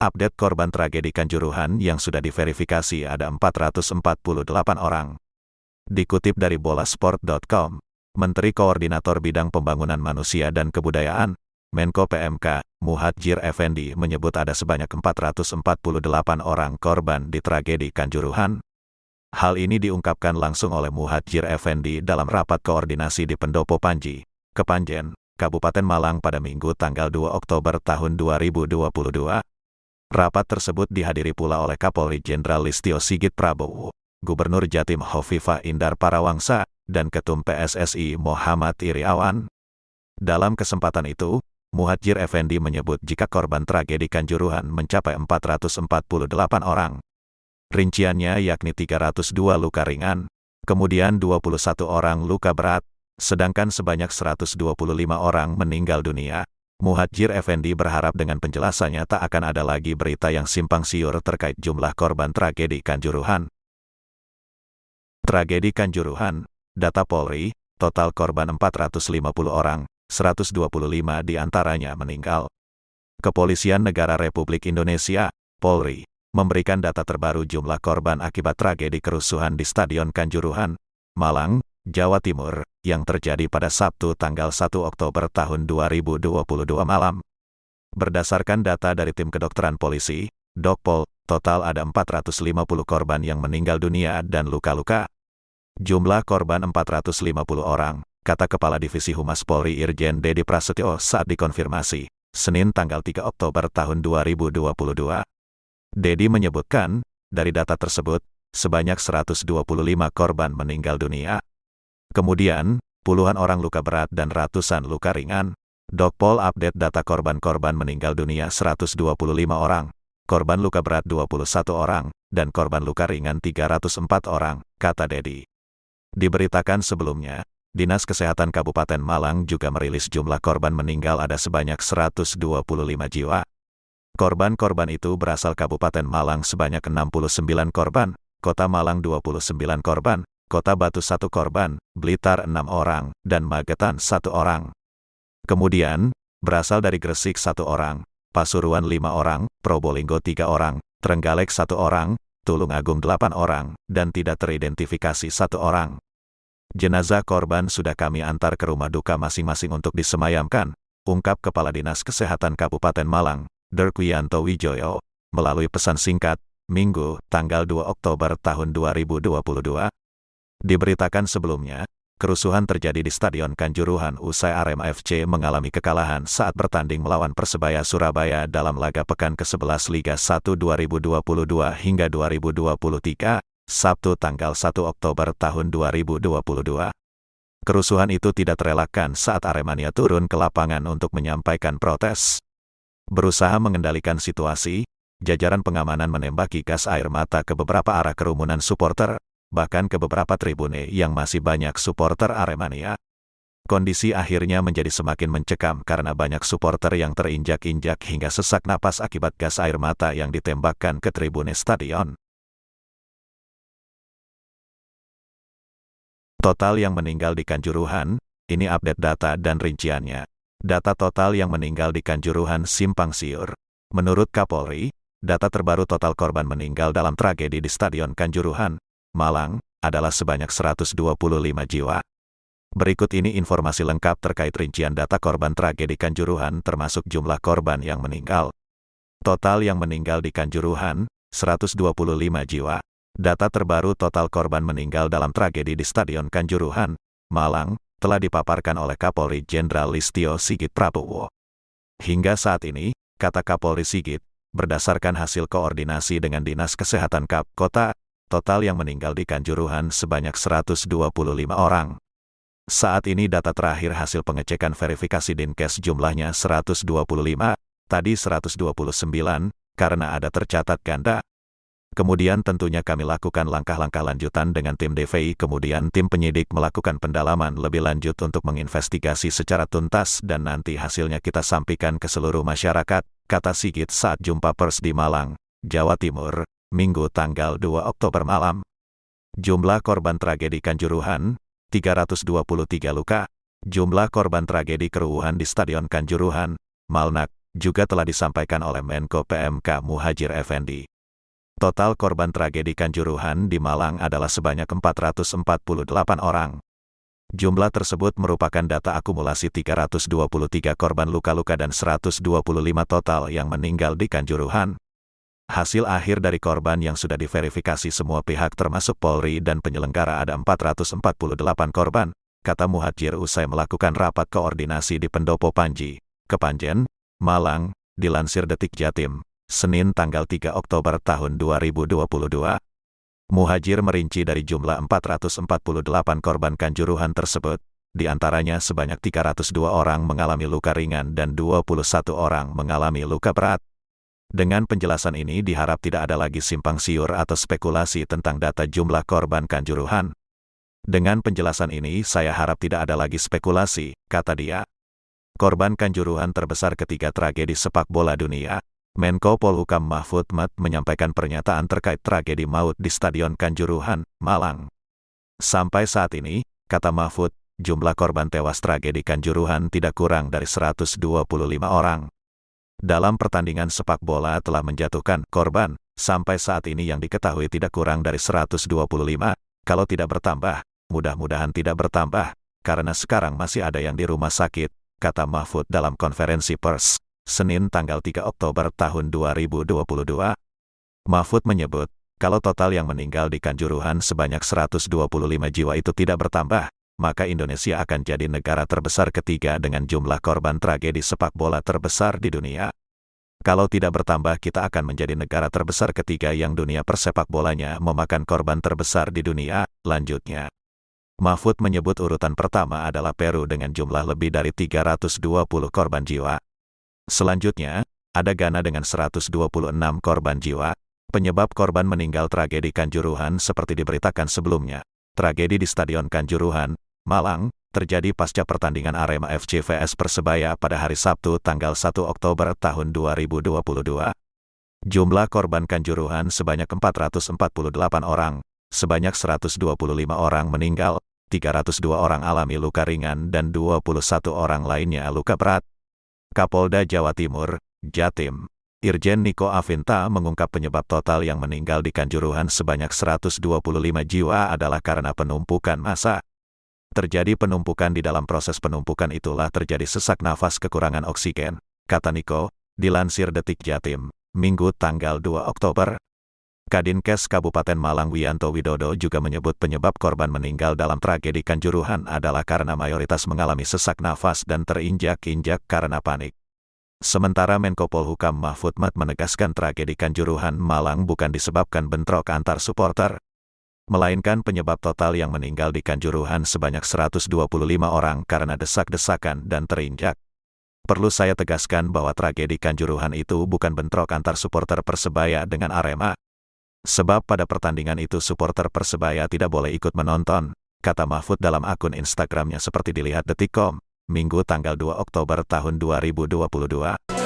Update korban tragedi Kanjuruhan yang sudah diverifikasi ada 448 orang. Dikutip dari bolasport.com, Menteri Koordinator Bidang Pembangunan Manusia dan Kebudayaan, Menko PMK, Muhadjir Effendi menyebut ada sebanyak 448 orang korban di tragedi Kanjuruhan. Hal ini diungkapkan langsung oleh Muhadjir Effendi dalam rapat koordinasi di Pendopo Panji, Kepanjen, Kabupaten Malang pada Minggu tanggal 2 Oktober tahun 2022. Rapat tersebut dihadiri pula oleh Kapolri Jenderal Listio Sigit Prabowo, Gubernur Jatim Hovifah Indar Parawangsa, dan Ketum PSSI Muhammad Iriawan. Dalam kesempatan itu, Muhadjir Effendi menyebut jika korban tragedi Kanjuruhan mencapai 448 orang. Rinciannya yakni 302 luka ringan, kemudian 21 orang luka berat, sedangkan sebanyak 125 orang meninggal dunia. Muhadjir Effendi berharap dengan penjelasannya tak akan ada lagi berita yang simpang siur terkait jumlah korban tragedi Kanjuruhan. Tragedi Kanjuruhan, data Polri, total korban 450 orang, 125 diantaranya meninggal. Kepolisian Negara Republik Indonesia, Polri, memberikan data terbaru jumlah korban akibat tragedi kerusuhan di Stadion Kanjuruhan, Malang, Jawa Timur, yang terjadi pada Sabtu tanggal 1 Oktober tahun 2022 malam. Berdasarkan data dari tim kedokteran polisi, Dokpol, total ada 450 korban yang meninggal dunia dan luka-luka. Jumlah korban 450 orang, kata Kepala Divisi Humas Polri Irjen Dedi Prasetyo saat dikonfirmasi, Senin tanggal 3 Oktober tahun 2022. Dedi menyebutkan, dari data tersebut, sebanyak 125 korban meninggal dunia. Kemudian, puluhan orang luka berat dan ratusan luka ringan. Dokpol update data korban-korban meninggal dunia 125 orang, korban luka berat 21 orang, dan korban luka ringan 304 orang, kata Dedi. Diberitakan sebelumnya, Dinas Kesehatan Kabupaten Malang juga merilis jumlah korban meninggal ada sebanyak 125 jiwa. Korban-korban itu berasal Kabupaten Malang sebanyak 69 korban, Kota Malang 29 korban, Kota Batu 1 korban, Blitar 6 orang, dan Magetan 1 orang. Kemudian, berasal dari Gresik 1 orang, Pasuruan 5 orang, Probolinggo 3 orang, Trenggalek 1 orang, Tulungagung 8 orang, dan tidak teridentifikasi 1 orang. Jenazah korban sudah kami antar ke rumah duka masing-masing untuk disemayamkan, ungkap Kepala Dinas Kesehatan Kabupaten Malang, Derkwianto Wijoyo, melalui pesan singkat, Minggu, tanggal 2 Oktober tahun 2022. Diberitakan sebelumnya, kerusuhan terjadi di Stadion Kanjuruhan usai Arema FC mengalami kekalahan saat bertanding melawan Persebaya Surabaya dalam laga pekan ke-11 Liga 1 2022 hingga 2023, Sabtu tanggal 1 Oktober tahun 2022. Kerusuhan itu tidak terelakkan saat Aremania turun ke lapangan untuk menyampaikan protes. Berusaha mengendalikan situasi, jajaran pengamanan menembaki gas air mata ke beberapa arah kerumunan supporter, bahkan ke beberapa tribune yang masih banyak supporter Aremania. Kondisi akhirnya menjadi semakin mencekam karena banyak supporter yang terinjak-injak hingga sesak napas akibat gas air mata yang ditembakkan ke tribune stadion. Total yang meninggal di Kanjuruhan, ini update data dan rinciannya. Data total yang meninggal di Kanjuruhan simpang siur. Menurut Kapolri, data terbaru total korban meninggal dalam tragedi di Stadion Kanjuruhan, Malang, adalah sebanyak 125 jiwa. Berikut ini informasi lengkap terkait rincian data korban tragedi Kanjuruhan termasuk jumlah korban yang meninggal. Total yang meninggal di Kanjuruhan, 125 jiwa. Data terbaru total korban meninggal dalam tragedi di Stadion Kanjuruhan, Malang, telah dipaparkan oleh Kapolri Jenderal Listio Sigit Prabowo. Hingga saat ini, kata Kapolri Sigit, berdasarkan hasil koordinasi dengan Dinas Kesehatan Kota, total yang meninggal di Kanjuruhan sebanyak 125 orang. Saat ini data terakhir hasil pengecekan verifikasi Dinkes jumlahnya 125, tadi 129, karena ada tercatat ganda. Kemudian tentunya kami lakukan langkah-langkah lanjutan dengan tim DVI, kemudian tim penyidik melakukan pendalaman lebih lanjut untuk menginvestigasi secara tuntas dan nanti hasilnya kita sampaikan ke seluruh masyarakat, kata Sigit saat jumpa pers di Malang, Jawa Timur, Minggu tanggal 2 Oktober malam. Jumlah korban tragedi Kanjuruhan, 323 luka. Jumlah korban tragedi kerusuhan di Stadion Kanjuruhan, Malang, juga telah disampaikan oleh Menko PMK Muhadjir Effendi. Total korban tragedi Kanjuruhan di Malang adalah sebanyak 448 orang. Jumlah tersebut merupakan data akumulasi 323 korban luka-luka dan 125 total yang meninggal di Kanjuruhan. Hasil akhir dari korban yang sudah diverifikasi semua pihak termasuk Polri dan penyelenggara ada 448 korban, kata Muhadjir usai melakukan rapat koordinasi di Pendopo Panji, Kepanjen, Malang, dilansir Detik Jatim, Senin tanggal 3 Oktober tahun 2022. Muhadjir merinci dari jumlah 448 korban Kanjuruhan tersebut, di antaranya sebanyak 302 orang mengalami luka ringan dan 21 orang mengalami luka berat. Dengan penjelasan ini diharap tidak ada lagi simpang siur atau spekulasi tentang data jumlah korban Kanjuruhan. Dengan penjelasan ini saya harap tidak ada lagi spekulasi, kata dia. Korban Kanjuruhan terbesar ketiga tragedi sepak bola dunia. Menko Polhukam Mahfud MD menyampaikan pernyataan terkait tragedi maut di Stadion Kanjuruhan, Malang. Sampai saat ini, kata Mahfud, jumlah korban tewas tragedi Kanjuruhan tidak kurang dari 125 orang. Dalam pertandingan sepak bola telah menjatuhkan korban, sampai saat ini yang diketahui tidak kurang dari 125, kalau tidak bertambah, mudah-mudahan tidak bertambah, karena sekarang masih ada yang di rumah sakit, kata Mahfud dalam konferensi pers. Senin tanggal 3 Oktober tahun 2022. Mahfud menyebut, kalau total yang meninggal di Kanjuruhan sebanyak 125 jiwa itu tidak bertambah, maka Indonesia akan jadi negara terbesar ketiga dengan jumlah korban tragedi sepak bola terbesar di dunia. Kalau tidak bertambah kita akan menjadi negara terbesar ketiga yang dunia persepak bolanya memakan korban terbesar di dunia, lanjutnya. Mahfud menyebut urutan pertama adalah Peru dengan jumlah lebih dari 320 korban jiwa. Selanjutnya, ada Ghana dengan 126 korban jiwa. Penyebab korban meninggal tragedi Kanjuruhan seperti diberitakan sebelumnya. Tragedi di Stadion Kanjuruhan, Malang, terjadi pasca pertandingan Arema FC vs Persebaya pada hari Sabtu tanggal 1 Oktober tahun 2022. Jumlah korban Kanjuruhan sebanyak 448 orang, sebanyak 125 orang meninggal, 302 orang alami luka ringan dan 21 orang lainnya luka berat. Kapolda Jawa Timur, Jatim, Irjen Niko Afinta mengungkap penyebab total yang meninggal di Kanjuruhan sebanyak 125 jiwa adalah karena penumpukan massa. Terjadi penumpukan di dalam proses penumpukan itulah terjadi sesak nafas kekurangan oksigen, kata Niko, dilansir Detik Jatim, Minggu tanggal 2 Oktober. Kadinkes Kabupaten Malang Wiyanto Widodo juga menyebut penyebab korban meninggal dalam tragedi Kanjuruhan adalah karena mayoritas mengalami sesak nafas dan terinjak-injak karena panik. Sementara Menko Polhukam Mahfud MD menegaskan tragedi Kanjuruhan Malang bukan disebabkan bentrok antar supporter, melainkan penyebab total yang meninggal di Kanjuruhan sebanyak 125 orang karena desak-desakan dan terinjak. Perlu saya tegaskan bahwa tragedi Kanjuruhan itu bukan bentrok antar supporter Persebaya dengan Arema. Sebab pada pertandingan itu supporter Persebaya tidak boleh ikut menonton, kata Mahfud dalam akun Instagramnya seperti dilihat Detik.com, Minggu tanggal 2 Oktober tahun 2022.